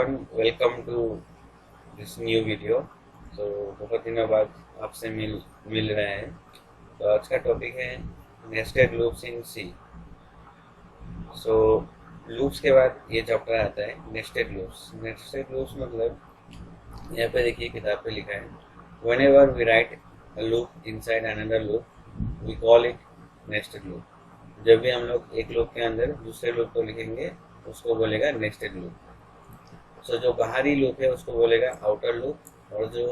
everyone, welcome to this new video। तो बहुत दिनों बाद आपसे मिल रहे हैं। तो आज का टॉपिक है नेस्टेड लूप्स इन सी। सो लूप्स के बाद ये चैप्टर आता है नेस्टेड लूप्स। नेस्टेड लूप्स मतलब यहाँ पे देखिए किताब पे लिखा है, whenever we write a loop inside another loop we call it nested loop. जब भी हम लोग एक लूप के अंदर दूसरे लूप को लिखेंगे उसको बोलेगा नेस्टेड लूप। सो जो बाहरी लूप है उसको बोलेगा आउटर लूप, और जो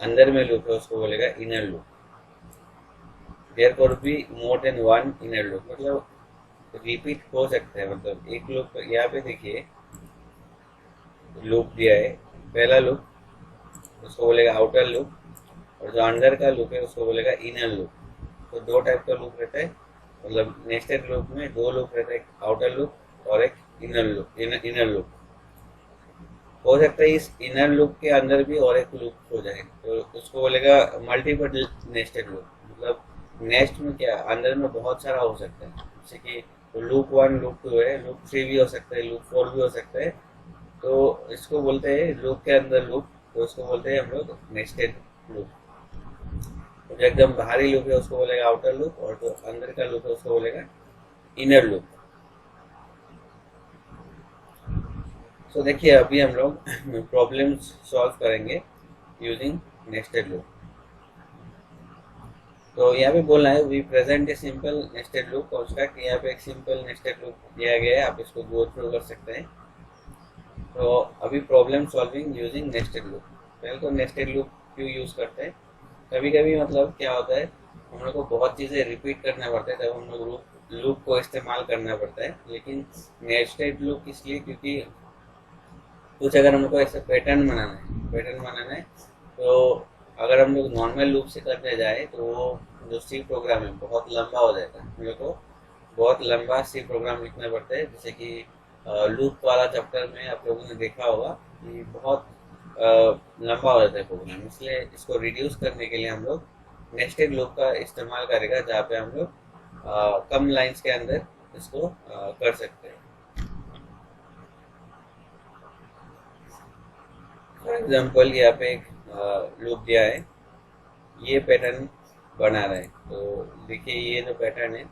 अंदर में लूप है उसको बोलेगा inner loop. There for be more than one inner loop, मतलब रिपीट हो सकता है। मतलब एक लूप यहाँ पे देखिए लूप दिया है, पहला लूप उसको बोलेगा आउटर लूप, और जो अंदर का लूप है उसको बोलेगा इनर लूप। तो दो टाइप का लूप रहता है, मतलब नेस्टेड लूप में दो लूप रहता है, एक आउटर लूप और एक इनर लूप। हो सकता है इस इनर लूप के अंदर भी और एक लूप हो जाए, तो उसको बोलेगा मल्टीपल नेस्टेड लूप। मतलब नेस्ट में क्या, अंदर में बहुत सारा हो सकता है, जैसे कि तो लूप 1 लूप 2 है, लूप 3 भी हो सकता है, लूप 4 भी हो सकता है। तो इसको बोलते हैं लूप के अंदर लूप, तो इसको बोलते हैं हम लोग नेस्टेड लूप। तो जो एकदम बाहरी लूप है उसको बोलेगा आउटर लूप, और जो अंदर का लूप है उसको बोलेगा इनर लूप। तो देखिए अभी हम लोग प्रॉब्लम्स सॉल्व करेंगे यूजिंग नेस्टेड लूप। तो यहाँ पे बोलना है we present a simple nested loop, और उसका यहाँ पे एक सिंपल नेस्टेड लूप दिया गया है, आप इसको गो थ्रू कर सकते हैं। तो अभी problem solving using nested loop. पहले तो नेस्टेड लूप क्यों यूज करते हैं, कभी कभी मतलब क्या होता है हम लोग को बहुत चीज़ें रिपीट करना पड़ता है, तब हम लोग लूप को इस्तेमाल करना पड़ता है। लेकिन नेस्टेड लूप इसलिए क्योंकि कुछ अगर हमको ऐसा पैटर्न बनाना है तो अगर हम लोग नॉर्मल लूप से करने जाए तो वो जो सी प्रोग्राम है बहुत लंबा हो जाएगा। हम लोग को बहुत लंबा सी प्रोग्राम लिखना पड़ता है, जैसे कि लूप वाला चैप्टर में आप लोगों ने देखा होगा कि बहुत लंबा हो जाता है प्रोग्राम। इसलिए इसको रिड्यूस करने के लिए हम लोग नेस्टेड लूप का इस्तेमाल करेगा, जहाँ पे हम लोग कम लाइन्स के अंदर इसको कर सकते हैं। फॉर एग्जाम्पल यहाँ पे एक लूप दिया है, ये पैटर्न बना रहा है। तो देखिए ये जो पैटर्न है,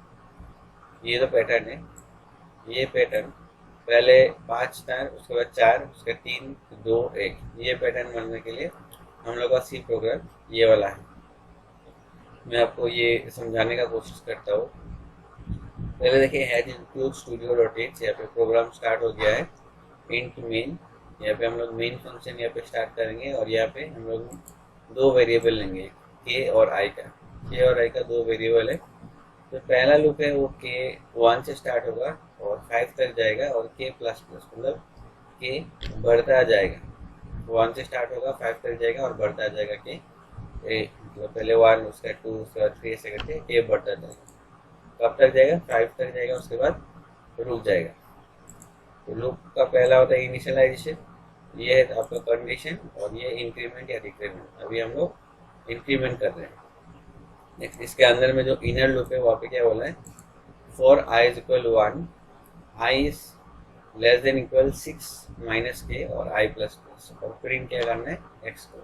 ये पैटर्न पहले 5 था, उसके बाद 4, उसके 3 2 1। ये पैटर्न बनने के लिए हम लोग का सी प्रोग्राम ये वाला है। मैं आपको ये समझाने का कोशिश करता हूँ। पहले देखिए हैज इंक्लूड studio.h, यहाँ पे प्रोग्राम स्टार्ट हो गया है। इंट मेन, यहाँ पे हम लोग मेन फंक्शन यहाँ पे स्टार्ट करेंगे, और यहाँ पे हम लोग दो वेरिएबल लेंगे, के और आई का। के और आई का दो वेरिएबल है। तो पहला लूप है वो के 1 से स्टार्ट होगा और 5 तक जाएगा, और के प्लस प्लस मतलब के बढ़ता जाएगा। 1 से स्टार्ट होगा, 5 तक जाएगा और बढ़ता जाएगा के। मतलब पहले 1, उसका 2, उसके बाद 3 ऐसे करके के बढ़ता जाएगा। कब तक जाएगा, 5 तक जाएगा, उसके बाद रुक जाएगा। तो लूप का पहला होता है इनिशियलाइजेशन, ये है आपका कंडीशन, और ये इंक्रीमेंट या डिक्रीमेंट। अभी हम लोग इंक्रीमेंट कर रहे हैं। नेक्स्ट इसके अंदर में जो इनर लूप है वहाँ पे क्या बोला है, for I is equal 1, i is less than equal 6 minus k और आई प्लस प्लस, और प्रिंट क्या करना है एक्स को।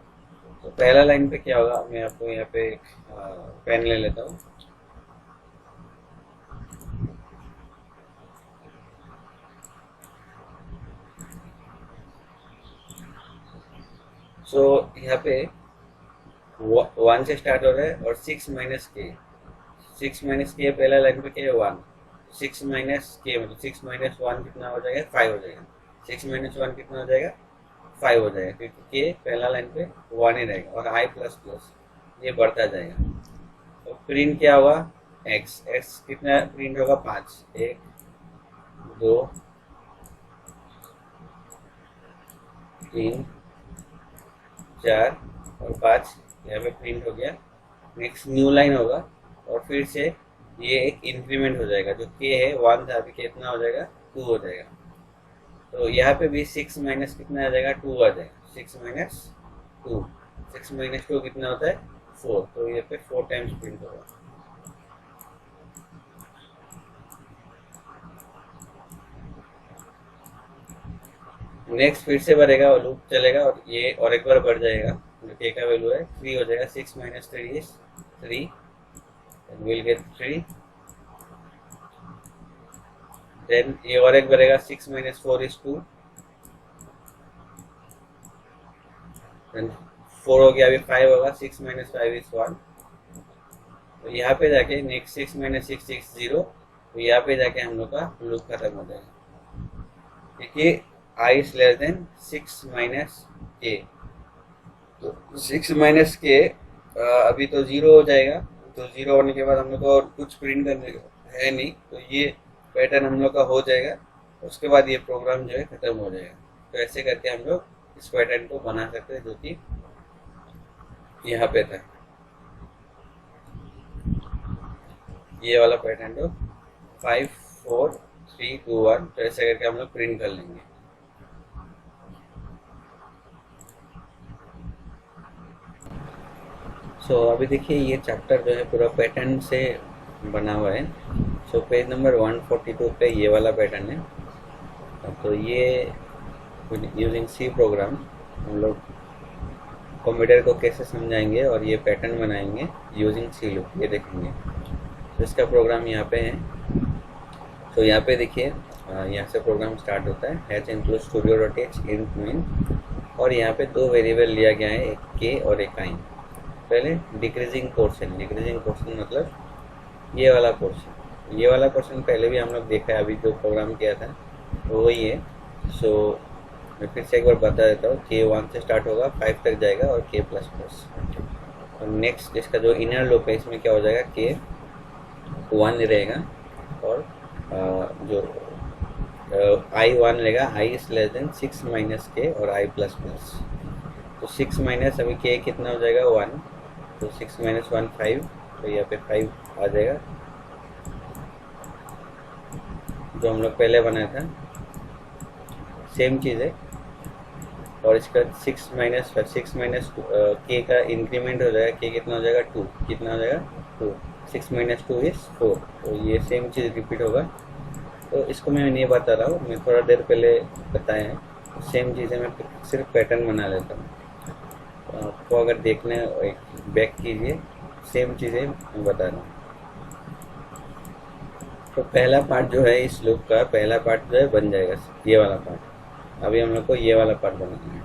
तो पहला लाइन पे क्या होगा, मैं आपको यहाँ पे एक पेन ले लेता हूँ। सो यहाँ पे 1 से स्टार्ट हो रहा है, और 6 माइनस के पहला लाइन पे क्या है 1। 6 माइनस के मतलब 6 माइनस 1 कितना हो जाएगा, 5 हो जाएगा। 6 माइनस 1 कितना हो जाएगा, 5 हो जाएगा, क्योंकि के पहला लाइन पे 1 ही रहेगा, और आई प्लस प्लस ये बढ़ता जाएगा। तो प्रिंट क्या होगा एक्स कितना प्रिंट होगा 5, 1 2 3 4 और 5 यहाँ पे प्रिंट हो गया। नेक्स्ट न्यू लाइन होगा, और फिर से ये एक इंक्रीमेंट हो जाएगा। जो के है 1 था, अभी कितना हो जाएगा 2 हो जाएगा। तो यहाँ पे भी 6 माइनस कितना आ जाएगा 2 आ जाएगा। 6 माइनस 2, 6 माइनस 2 कितना होता है 4। तो ये पे 4 टाइम्स प्रिंट होगा। नेक्स्ट फिर से बढ़ेगा और लूप चलेगा और ये और एक बार बढ़ जाएगा, जो के का वैल्यू है 3 हो जाएगा। 6 minus 3 is 3, will get 3। Then ये और एक बढ़ेगा, 6 माइनस 4 इज 2, देन 4 हो गया, अभी 5 होगा। 6 माइनस 5 इज 1। तो यहाँ पे जाके नेक्स्ट 6 माइनस 6 इज 0, तो यहाँ पे जाके हम लोग का लूप खत्म हो जाएगा। देखिए आई इज लेस देन 6 माइनस के, तो 6 माइनस के अभी तो 0 हो जाएगा। तो 0 होने के बाद हम लोग को और कुछ प्रिंट करने का है नहीं, तो ये पैटर्न हम लोग का हो जाएगा। उसके बाद ये प्रोग्राम जो है खत्म हो जाएगा। तो ऐसे करके हम लोग इस पैटर्न को बना सकते हैं, जो कि यहाँ पे था ये वाला पैटर्न। तो 5 4 3 2 1, तो ऐसे करके हम लोग प्रिंट कर लेंगे। सो अभी देखिए ये चैप्टर जो है पूरा पैटर्न से बना हुआ है। सो पेज नंबर 142 पे ये वाला पैटर्न है। तो ये यूजिंग सी प्रोग्राम हम लोग कंप्यूटर को कैसे समझाएंगे और ये पैटर्न बनाएंगे यूजिंग सी लूप, ये देखेंगे। तो इसका प्रोग्राम यहाँ पे है। तो यहाँ पे देखिए यहाँ से प्रोग्राम स्टार्ट होता है, hatch include studio dot H int main, और यहाँ पे दो वेरिएबल लिया गया है, एक के और एक आई। पहले डिक्रीजिंग पोर्शन मतलब ये वाला पोर्शन, ये वाला पोर्शन पहले भी हम लोग देखा है, अभी जो प्रोग्राम किया था तो वही है। सो मैं फिर से एक बार बता देता हूँ, के 1 से स्टार्ट होगा 5 तक जाएगा और के प्लस प्लस। और नेक्स्ट इसका जो इनर लूप है इसमें क्या हो जाएगा, के 1 रहेगा और जो आई 1 रहेगा, आई is less then 6 minus k और आई प्लस प्लस। तो 6 माइनस अभी के कितना हो जाएगा 1, तो 6 माइनस 1 5, तो यहाँ पे 5 आ जाएगा जो हम लोग पहले बनाया था, सेम चीज़ है। और इसका 6 माइनस के का इंक्रीमेंट हो जाएगा, के कितना हो जाएगा 2, कितना हो जाएगा 2, 6 माइनस 2 इज 4, तो ये सेम चीज़ रिपीट होगा। तो इसको मैं नहीं बता रहा हूँ, मैं थोड़ा देर पहले बताया है, सेम चीज़ें मैं सिर्फ पैटर्न बना लेता हूँ। तो आपको अगर देखना है एक बैक कीजिए, सेम चीज़ें मैं बता रहा हूँ। तो पहला पार्ट जो है इस लूप का, पहला पार्ट जो है बन जाएगा ये वाला पार्ट। अभी हम लोग को ये वाला पार्ट बनाना है।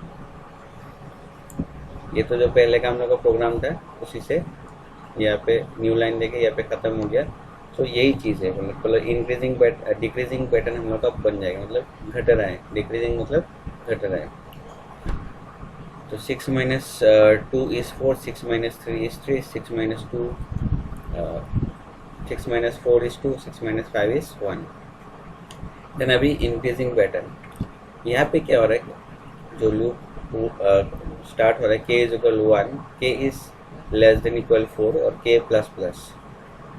ये तो जो पहले का हम लोग का प्रोग्राम था उसी से यहाँ पे न्यू लाइन देके यहाँ पे ख़त्म हो गया। तो यही चीज़ है, मतलब इंक्रीजिंग डिक्रीजिंग पैटर्न हम लोग का बन जाएगा, मतलब घट रहा है, डिक्रीजिंग मतलब घट रहा है। तो 6 minus 2 is 4, 6 minus 3 is 3, 6 minus 2 6 minus 4 is 2, 6 minus 5 is 1। Then अभी इंक्रीजिंग पैटर्न, यहाँ पे क्या हो रहा है, जो लूप स्टार्ट हो रहा है के इज इक्वल 1, के इज लेस देन इक्वल 4 और के प्लस प्लस।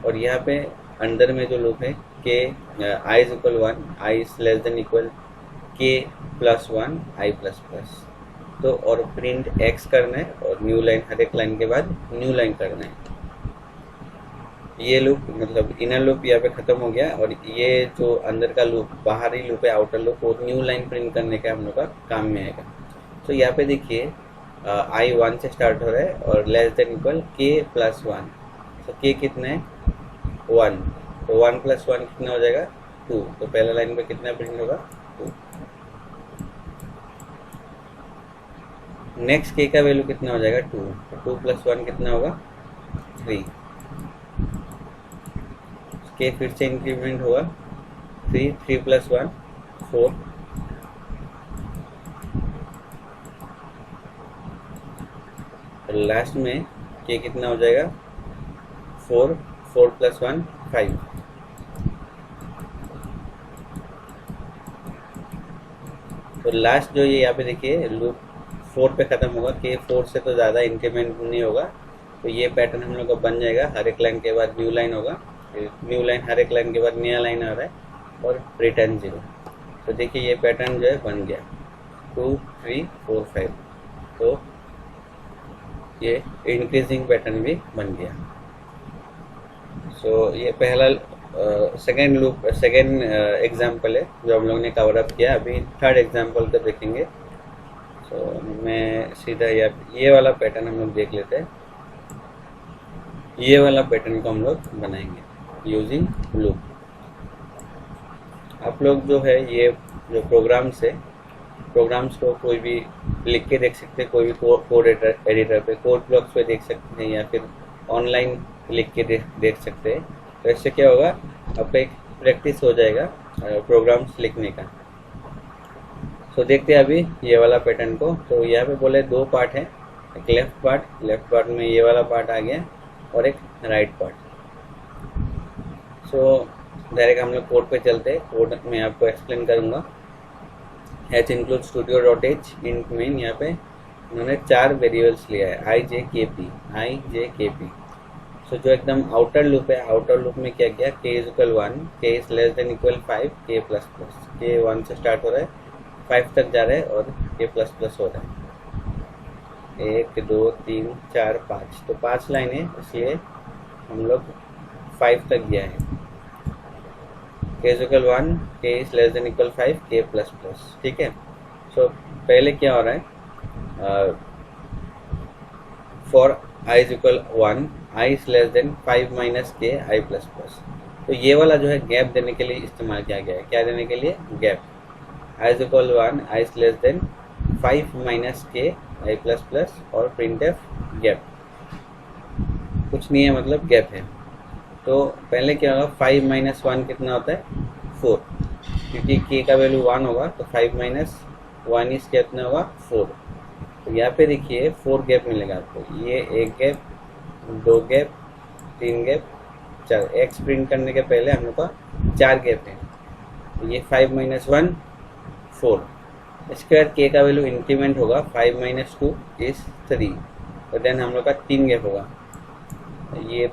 और यहाँ पे अंदर में जो लूप है के i is equal 1, i is less than equal k plus 1 i plus plus. तो और प्रिंट एक्स करना है और न्यू लाइन, हर एक लाइन के बाद न्यू लाइन करना है। ये लूप मतलब इनर लूप यहाँ पे ख़त्म हो गया, और ये जो अंदर का लूप, बाहरी लूप है आउटर लूप, वो न्यू लाइन प्रिंट करने का हम लोग का काम में आएगा। तो यहाँ पे देखिए आई 1 से स्टार्ट हो रहा है और less than equal k plus 1। तो के कितना है 1, तो 1 प्लस 1 कितना हो जाएगा 2। तो पहला लाइन पे कितना प्रिंट होगा 2। नेक्स्ट के का वैल्यू कितना हो जाएगा 2, तो 2 प्लस 1 कितना होगा 3। के फिर से इंक्रीमेंट हुआ 3, 3 प्लस 1 4। और लास्ट में के कितना हो जाएगा 4, 4 प्लस 1 5। तो लास्ट जो ये यहाँ पे देखिए लूप 4 पे ख़त्म होगा, के 4 से तो ज़्यादा इंक्रीमेंट नहीं होगा। तो ये पैटर्न हम लोग का बन जाएगा, हर एक लाइन के बाद न्यू लाइन होगा, न्यू लाइन हर एक लाइन के बाद नया लाइन आ रहा है और रिटर्न 0। तो देखिए ये पैटर्न जो है बन गया 2 3 4 5। तो ये इंक्रीजिंग पैटर्न भी बन गया। सो ये पहला सेकेंड एग्जाम्पल है जो हम लोग ने कवर अप किया। अभी थर्ड एग्जाम्पल को देखेंगे। तो मैं सीधा ये वाला पैटर्न हम लोग देख लेते हैं। ये वाला पैटर्न को हम लोग बनाएंगे यूजिंग लूप। आप लोग जो है ये जो प्रोग्राम्स को कोई भी लिख के देख सकते हैं, कोई भी कोड एडिटर पे, कोड ब्लॉक्स पे देख सकते हैं, या फिर ऑनलाइन लिख के देख सकते हैं। तो इससे क्या होगा, आपका एक प्रैक्टिस हो जाएगा प्रोग्राम्स लिखने का। तो देखते हैं अभी ये वाला पैटर्न को। तो यहाँ पे बोले दो पार्ट है, एक लेफ्ट पार्ट में ये वाला पार्ट आ गया और एक राइट पार्ट। सो डायरेक्ट हम लोग कोड पे चलते हैं। कोड में आपको एक्सप्लेन करूँगा। H include studio.h int main, यहाँ पे उन्होंने 4 वेरिएबल्स लिया है, आई जे के पी। सो जो एकदम आउटर लूप है, आउटर लूप में क्या किया, k is equal 1, k is less than equal 5, k plus plus, k 1 से स्टार्ट हो रहा है 5 तक जा रहा है और k प्लस प्लस हो रहा है 1 2 3 4 5। तो 5 लाइन है, इसलिए हम लोग 5 तक गया है। k is equal 1, k is less than equal 5, k plus plus. ठीक है। सो पहले क्या हो रहा है, for i is equal 1, i is less then 5 minus k i plus plus. तो ये वाला जो है गैप देने के लिए इस्तेमाल किया गया है। क्या देने के लिए, gap. i is equal 1, i is less then 5 minus k i plus plus और प्रिंटफ गैप। कुछ नहीं है, मतलब गैप है। तो पहले क्या होगा, 5 माइनस 1 कितना होता है, 4, क्योंकि k का वैल्यू 1 होगा तो 5 माइनस 1 इस कितना होगा, 4। तो यहाँ पे देखिए 4 गैप मिलेगा आपको। ये एक gap, 2 gap, 3 gap, 4। x print करने के पहले हम लोग का 4 गैप है। तो ये 5 माइनस 1 4। इसके बाद k का वैल्यू इंक्रीमेंट होगा, 5 माइनस 2 इज 3। तो देन हम लोग का 3 गैप होगा। ये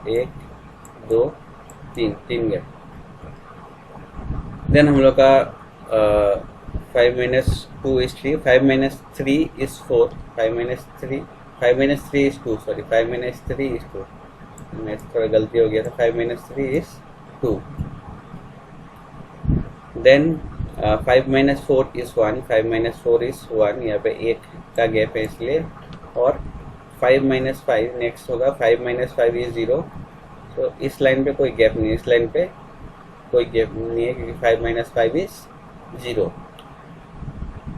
1 2 3 गैप। देन हम लोग का 5 minus 2 is 3, 5 minus 3 is 4, 5 minus 3 is 2, sorry 5 minus 3 is 2, मैं थोड़ा गलती हो गया था, 5 minus 3 is 2। Then 5 minus 4 is 1, 5 minus 4 is 1, यहाँ पे 1 का गैप है इसलिए। और 5 माइनस 5 नेक्स्ट होगा, 5 माइनस 5 इज 0। तो इस लाइन पे कोई गैप नहीं है, इस लाइन पे कोई गैप नहीं है, क्योंकि 5 माइनस 5 इज 0।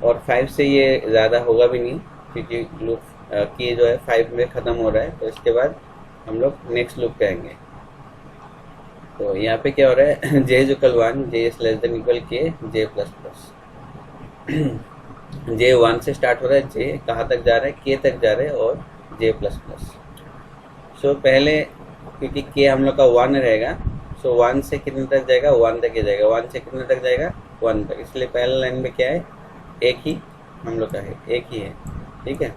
और 5 से ये ज़्यादा होगा भी नहीं, क्योंकि लूप के जो है 5 में ख़त्म हो रहा है। तो इसके बाद हम लोग नेक्स्ट लूप पे आएंगे। तो यहाँ पे क्या हो रहा है, j is equal 1, j is less than equal k, j plus plus. j 1 से स्टार्ट हो रहा है, j कहाँ तक जा रहा है, k तक जा रहा है और j प्लस प्लस। सो पहले क्योंकि k हम लोग का 1 रहेगा, सो 1 से कितने तक जाएगा, 1 तक ही जाएगा। 1 से कितने तक जाएगा, 1 तक। इसलिए पहले लाइन में क्या है, एक ही हम लोग का है, एक ही है। ठीक है।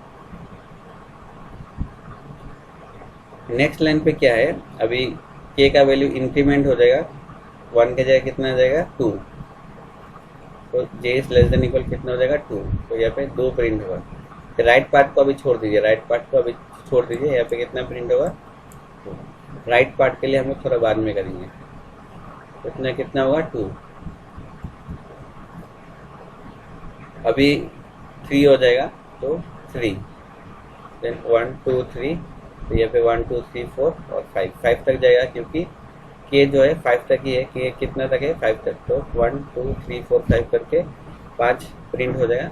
नेक्स्ट लाइन पे क्या है, अभी k का वैल्यू इंक्रीमेंट हो जाएगा, 1 के जगह कितना आ जाएगा, 2। तो j is less than equal कितना हो जाएगा, 2। तो यहाँ पे 2 प्रिंट होगा। तो राइट पार्ट को अभी छोड़ दीजिए, यहाँ पे कितना प्रिंट होगा, 2। राइट पार्ट के लिए हम लोग थोड़ा बाद में करेंगे। कितना होगा, 2। अभी 3 हो जाएगा, तो 3, देन 1 2 3, तो यहाँ पे 1 2 3 4 और 5 तक जाएगा, क्योंकि k जो है 5 तक ही है। k कितना तक है, 5 तक। तो 1 2 3 4 5 करके 5 प्रिंट हो जाएगा।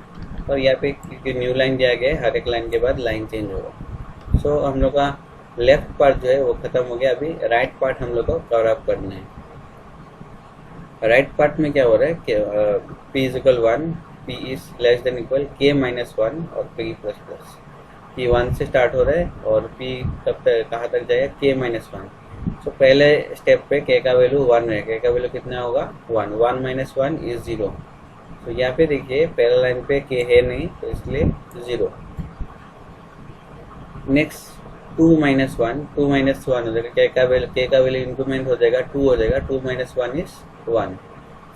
और यहाँ पे क्योंकि न्यू लाइन दिया गया है, हर एक लाइन के बाद लाइन चेंज होगा। सो हम लोग का लेफ्ट पार्ट जो है वो खत्म हो गया। अभी राइट पार्ट हम लोग को कवर अप करना है। राइट पार्ट में क्या हो रहा है कि p is equal 1, p is less than equal k minus 1 और p प्लस प्लस। p 1 से स्टार्ट हो रहा है और p कब तक कहाँ तक जाएगा, k माइनस 1। सो पहले स्टेप पे k का वैल्यू 1 है, k का वैल्यू कितना होगा, 1। 1 माइनस 1 इज 0। तो यहाँ पे देखिए पहले लाइन पे k है नहीं, तो इसलिए 0। नेक्स्ट 2 माइनस 1 हो जाएगा, k का वैल्यू इंक्रीमेंट हो जाएगा, 2 हो जाएगा। 2 माइनस 1 इज 1।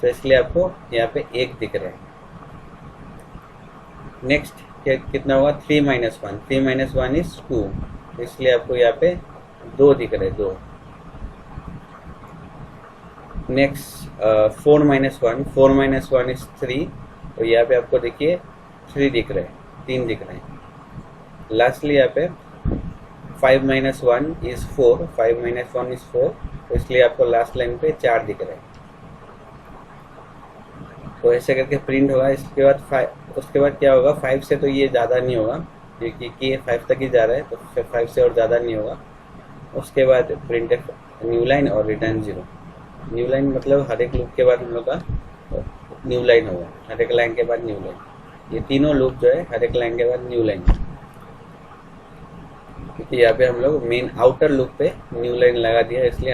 तो इसलिए आपको यहाँ पे 1 दिख रहा है। नेक्स्ट कितना होगा, 3 माइनस 1, 3 माइनस 1 इज 2। इसलिए आपको यहाँ पे 2 दिख रहे हैं, 2। Next 4 minus one, 4 minus one is 3, तो यहाँ पे आपको देखिए 3 दिख रहे हैं, 3 दिख रहे हैं। लास्टली यहाँ पे 5 minus one is 4, 5 minus one is 4, तो इसलिए आपको लास्ट लाइन पे 4 दिख रहे हैं। तो ऐसे करके प्रिंट होगा। इसके बाद उसके बाद क्या होगा, 5 से तो ये ज़्यादा नहीं होगा क्योंकि ये 5 तक ही जा रहा है, तो 5 से और ज़्यादा नहीं होगा। उसके बाद प्रिंट न्यू लाइन और रिटर्न 0। न्यू लाइन मतलब हर एक लूप के बाद हम लोग का न्यू लाइन होगा, हर एक लाइन के बाद न्यू लाइन। ये तीनों लूप जो है हर एक लाइन के बाद न्यू लाइन, क्योंकि यहाँ पे हम लोग मेन आउटर लूप पे न्यू लाइन लगा दिया, इसलिए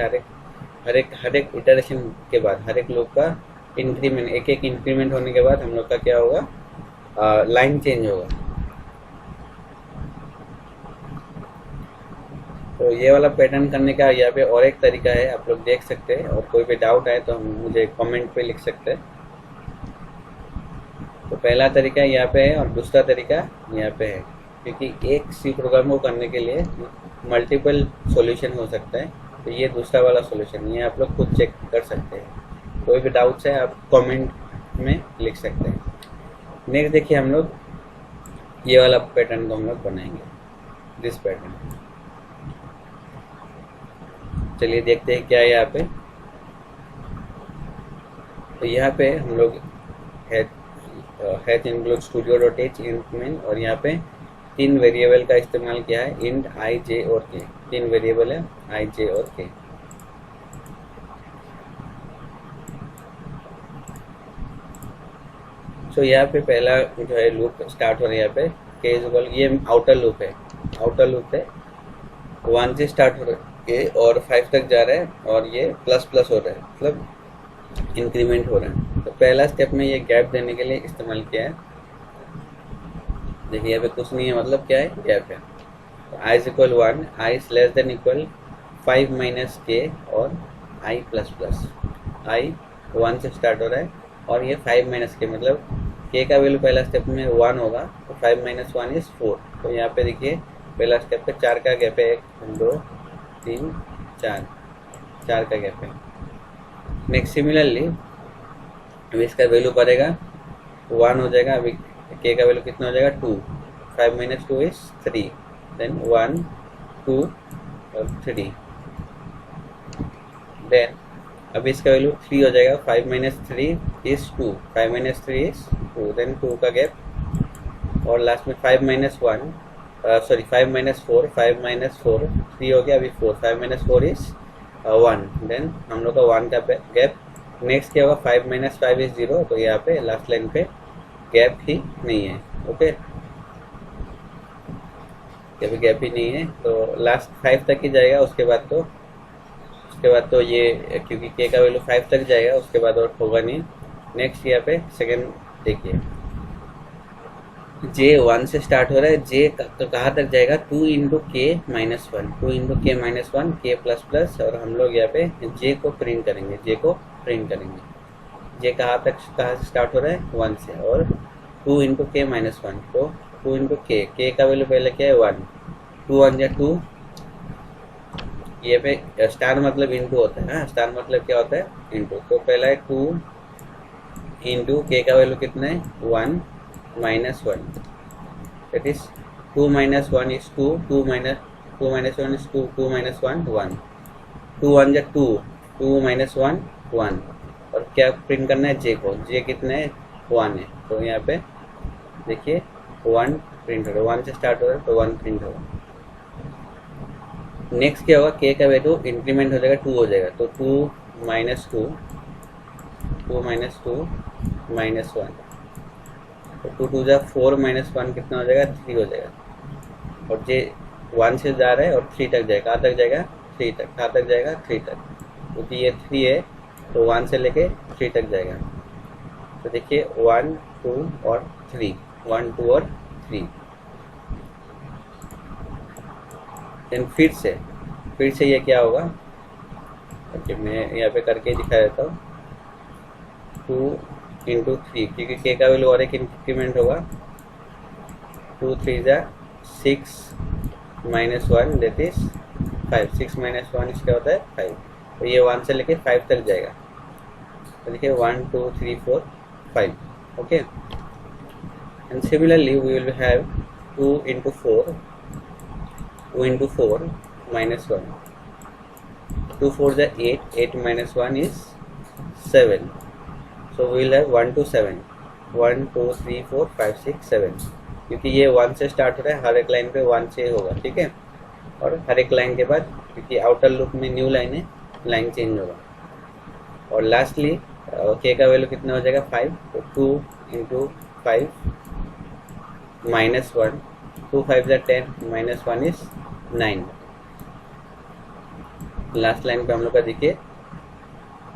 हर एक इटरेशन के बाद हर एक लूप का इंक्रीमेंट, एक एक इंक्रीमेंट होने के बाद हम लोग का क्या होगा, लाइन चेंज होगा। तो ये वाला पैटर्न करने का यहाँ पे और एक तरीका है, आप लोग देख सकते हैं, और कोई भी डाउट है तो मुझे कमेंट पे लिख सकते हैं। तो पहला तरीका यहाँ पे है और दूसरा तरीका यहाँ पे है, क्योंकि एक सी प्रोग्राम को करने के लिए मल्टीपल सॉल्यूशन हो सकता है। तो ये दूसरा वाला सॉल्यूशन, ये आप लोग खुद चेक कर सकते हैं। कोई भी डाउट्स है आप कमेंट में लिख सकते हैं। नेक्स्ट देखिए, हम लोग ये वाला पैटर्न को हम लोग बनाएंगे, दिस पैटर्न। चलिए देखते हैं क्या है यहाँ पे। तो यहाँ पे हम लोग हैच इंक्लूड studio.h इंक्रीमेंट, और यहाँ पे 3 वेरिएबल का इस्तेमाल किया है, इंट आई जे और के। 3 वेरिएबल है आई जे और के। तो यहाँ पे पहला जो है लूप स्टार्ट हो रहा है, यहाँ पे के इज इक्वल, ये आउटर लूप है, आउटर लूप है 1 से स्टार्ट हो रहा है और 5 तक जा रहा है, और ये प्लस प्लस हो रहा है, मतलब इंक्रीमेंट हो रहा है। तो पहला स्टेप में ये गैप देने के लिए इस्तेमाल किया है। देखिए यहाँ पे कुछ नहीं है, मतलब क्या है, गैप है। तो i is equal 1, i is less than equal 5 minus k और आई प्लस प्लस। आई 1 से स्टार्ट हो रहा है और ये 5 माइनस के, मतलब के का वैल्यू पहला स्टेप में 1 होगा, तो 5 माइनस 1 इज 4। तो यहाँ पे देखिए पहला स्टेप पे 4 का गैप है, 1 2 3 4 का गैप है। नेक्स्ट सिमिलरली अभी इसका वैल्यू पड़ेगा 1 हो जाएगा। अभी के का वैल्यू कितना हो जाएगा, 2, 5 माइनस 2 इज 3, देन 1 2 और 3, देन अभी इसका वैल्यू 3 हो जाएगा। 5 minus 3 is 2, 5 minus 3 is 2, then 2 का गैप, और लास्ट में 5 माइनस 1 सॉरी 5 माइनस 4, 5 माइनस 4 3 हो गया, अभी 4, 5 माइनस 4 इज 1, देन हम लोग का 1 का गैप। नेक्स्ट क्या होगा, 5 माइनस 5 इज 0, तो यहाँ पे लास्ट लाइन पे गैप ही नहीं है। ओके, यहाँ गैप ही नहीं है, तो लास्ट 5 तक ही जाएगा। उसके बाद तो ये, क्योंकि के का वैल्यू 5 तक जाएगा, उसके बाद और होगा नहीं। नेक्स्ट यहाँ पे सेकेंड देखिए, जे 1 से स्टार्ट हो रहा है, जे तो कहाँ तक जाएगा, 2 इंटू के माइनस 1, 2 इंटू के माइनस 1, के प्लस प्लस, और हम लोग यहाँ पे जे को प्रिंट करेंगे, जे को प्रिंट करेंगे। जे कहाँ से स्टार्ट हो रहा है, 1 से, और 2 इंटू के माइनस 1, तो 2 इंटू के का वैल्यू पहले क्या है, 1, 2 1 जा 2, ये पे स्टार मतलब इंटू होता है। हाँ, स्टार मतलब क्या होता है, इंटू। तो पहला है 2 इंटू के का वैल्यू कितना है, 1 minus 1, that is 2 minus 1 is 2, 2 minus 1 is 2, 2 minus 1 1, 2 1 जा 2, 2 माइनस 1 1, और क्या प्रिंट करना है, जे को। जे कितना है, 1 है, तो यहाँ पे देखिए 1 प्रिंट होगा, 1 से स्टार्ट हो रहा है तो 1 प्रिंट होगा। नेक्स्ट क्या होगा, के का वैल्यू इंक्रीमेंट हो जाएगा, 2 हो जाएगा, तो 2 माइनस 2, 2 माइनस 2 माइनस 1, तो 2 2 जा 4 माइनस 1 कितना हो जाएगा, 3 हो जाएगा। और जे 1 से जा रहा है और 3 तक जाएगा, कहाँ तक जाएगा, 3 तक, कहाँ तक जाएगा, 3 तक, क्योंकि ये 3 है तो 1 से लेके 3 तक जाएगा। तो देखिए 1 2 और 3, 1 2 और 3, देन फिर से ये क्या होगा, ओके मैं यहाँ पे करके दिखा देता हूँ, 2 इंटू 3, क्योंकि के का वैल्यू और एक इंक्रीमेंट होगा, 2 3 जा 6 माइनस 1 दैट इज 5, 6 माइनस 1 इसका होता है 5, तो ये 1 से लेके 5 तक जाएगा। देखिए 1 2 3 4 5. Okay, and similarly we will have 2 into 4 minus 1. 2 4 is 8, 8 minus 1 is 7. So we will have 1 to 7, 1 2 3 4 5 6 7, क्योंकि ये 1 से स्टार्ट हो रहा है, हर एक लाइन पे 1 से होगा, ठीक है। और हर एक लाइन के बाद, क्योंकि आउटर लूप में न्यू लाइन है, लाइन चेंज होगा। और लास्टली के का वैल्यू कितना हो जाएगा 5, तो 2 into 5 minus 1, 2 5 is 10 minus 1 is 9। Last line पे हम लोग का देखिए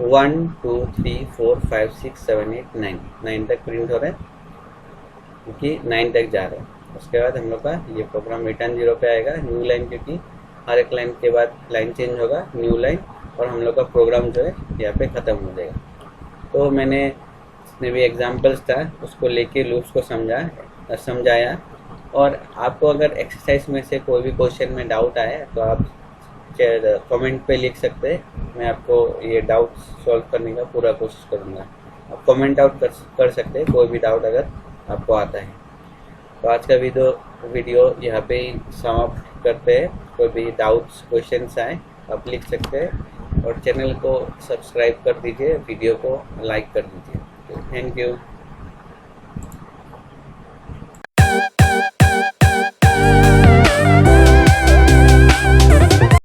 1 2 3 4 5 6 7 8 9 तक प्रिंट हो रहा है, क्योंकि 9 तक जा रहा है। उसके बाद हम लोग का ये प्रोग्राम रिटर्न 0 पे आएगा, न्यू लाइन, क्योंकि हर एक लाइन के बाद लाइन चेंज होगा, न्यू लाइन, और हम लोग का प्रोग्राम जो है यहाँ पे ख़त्म हो जाएगा। तो मैंने जितने भी एग्जांपल्स था उसको लेके लूप्स को समझाया। और आपको अगर एक्सरसाइज में से कोई भी क्वेश्चन में डाउट आए तो आप कमेंट पे लिख सकते हैं, मैं आपको ये डाउट सॉल्व करने का पूरा कोशिश करूँगा। आप कमेंट आउट कर सकते हैं कोई भी डाउट अगर आपको आता है। तो आज का वीडियो यहाँ पे ही समाप्त करते हैं। कोई भी डाउट्स क्वेश्चंस आए आप लिख सकते हैं, और चैनल को सब्सक्राइब कर दीजिए, वीडियो को लाइक कर दीजिए। Thank you.